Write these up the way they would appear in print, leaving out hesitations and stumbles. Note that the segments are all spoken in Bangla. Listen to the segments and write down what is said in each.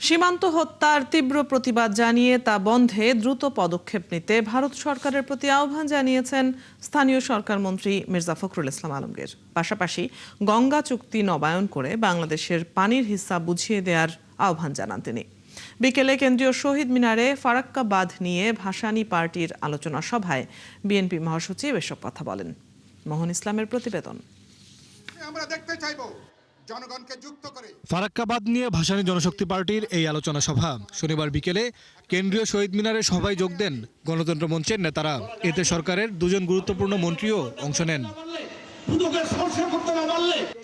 সীমান্ত হত্যার তীব্র প্রতিবাদ জানিয়ে তা বন্ধে দ্রুত পদক্ষেপ নিতে ভারত সরকারের প্রতি আহ্বান জানিয়েছেন স্থানীয় সরকার মন্ত্রী মির্জা ফখরুল ইসলাম আলমগীর। পাশাপাশি গঙ্গা চুক্তি নবায়ন করে বাংলাদেশের পানির হিস্সা বুঝিয়ে দেওয়ার আহ্বান জানান তিনি। বিকেলে কেন্দ্রীয় শহীদ মিনারে ফারাক্কা বাঁধ নিয়ে ভাসানী পার্টির আলোচনা সভায় বিএনপি মহাসচিব এসব কথা বলেন। মোহন ইসলামের প্রতিবেদন। আমরা দেখতে চাইবো জনগণকে যুক্ত করে ফারাক্কা বাঁধ নিয়ে ভাসানী জনশক্তি পার্টির এই আলোচনা সভা শনিবার বিকেলে কেন্দ্রীয় শহীদ মিনারে সভায় যোগ দেন গণতন্ত্র মঞ্চের নেতারা। এতে সরকারের দুজন গুরুত্বপূর্ণ মন্ত্রীও অংশ নেন।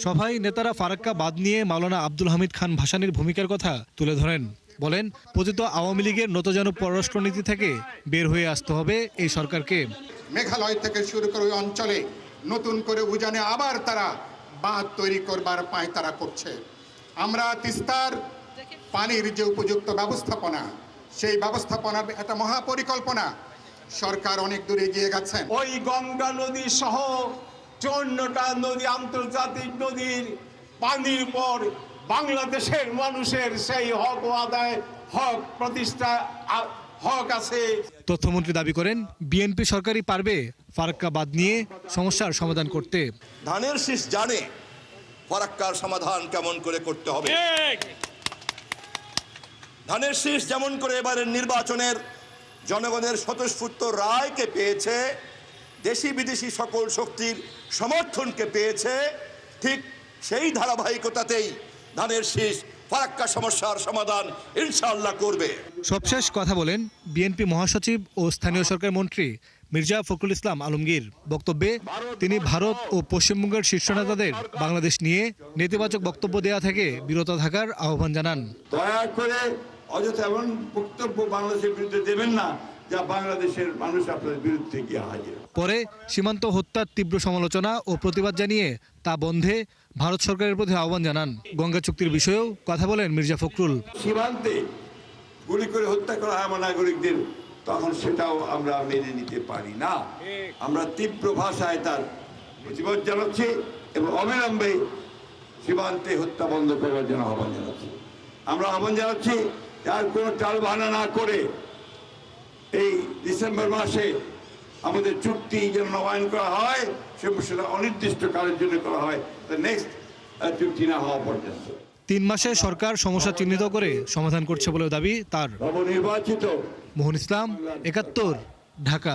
সভায় নেতারা ফারাক্কা বাঁধ নিয়ে মাওলানা আব্দুল হামিদ খান ভাসানীর ভূমিকার কথা তুলে ধরেন। বলেন, পতিত আওয়ামী লীগের নতজানু পররাষ্ট্রনীতি থেকে বের হয়ে আসতে হবে এই সরকারকে। মেঘালয় থেকে শুরু করে ওই অঞ্চলে নতুন করে উজানে আবার তারা বাঁধ তৈরি করবার পায়তারা করছে। আমরা তিস্তার পানির যে উপযুক্ত ব্যবস্থাপনা, সেই ব্যবস্থাপনার একটা মহাপরিকল্পনা সরকার অনেক দূরে এগিয়ে গেছেন। ওই গঙ্গা নদী সহ 54টা নদী, আন্তর্জাতিক নদীর পানির পর বাংলাদেশের মানুষের সেই হক ও আদায়, হক প্রতিষ্ঠা হক আছে। তথ্যমন্ত্রী দাবি করেন, বিএনপি সরকারই পারবে ফারাক্কা বাঁধ নিয়ে সমস্যার সমাধান করতে। ধানের শীষ জানে ফারাক্কার সমাধান কেমন করে করতে হবে। ধানের শীষ যেমন করে এবারের নির্বাচনের জনগণের স্বতঃস্ফূর্ত রায়কে পেয়েছে, দেশি বিদেশি সকল শক্তির সমর্থনকে পেয়েছে, ঠিক সেই ধারাবাহিকতাতেই ধানের শীষ ফারাক্কা সমস্যার সমাধান ইনশাআল্লাহ করবে। সবশেষ কথা বলেন বিএনপি মহাসচিব ও স্থানীয় সরকার মন্ত্রী মির্জা ফখরুল ইসলাম আলমগীর। বক্তব্যে তিনি ভারত ও পশ্চিমবঙ্গের শীর্ষ নেতাদের বাংলাদেশ নিয়ে নেতিবাচক বক্তব্য দেওয়া থেকে বিরত থাকার আহ্বান জানান। দয়া করে অযথা এমন বক্তব্য বাংলাদেশের বিরুদ্ধে দেবেন না যা বাংলাদেশের মানুষ আপনাদের বিরুদ্ধে গিয়ে হাজির। পরে সীমান্ত হত্যার তীব্র সমালোচনা ও প্রতিবাদ জানিয়ে তা বন্ধে ভারত সরকারের প্রতি আহ্বান জানান। গঙ্গা চুক্তির বিষয়েও কথা বলেন মির্জা ফখরুল। সীমান্তে গুলি করে হত্যা করা হয় আমার নাগরিকদের, তখন সেটাও আমরা মেনে নিতে পারি না। আমরা তীব্র ভাষায় তার প্রতিবাদ জানাচ্ছি এবং অবিলম্বে সীমান্তে হত্যা বন্ধ করার জন্য আহ্বান জানাচ্ছি। আমরা আহ্বান জানাচ্ছি আর কোনো টালবাহানা না করে এই ডিসেম্বর মাসে আমাদের চুক্তি যেন নবায়ন করা হয়, সেটা অনির্দিষ্ট কালের জন্য করা হয়, নেক্সট চুক্তি না হওয়া পর্যন্ত। 3 মাসে সরকার সমস্যা চিহ্নিত করে সমাধান করছে বলে দাবি তার। নবনির্বাচিত মোহন ইসলাম, 71, ঢাকা।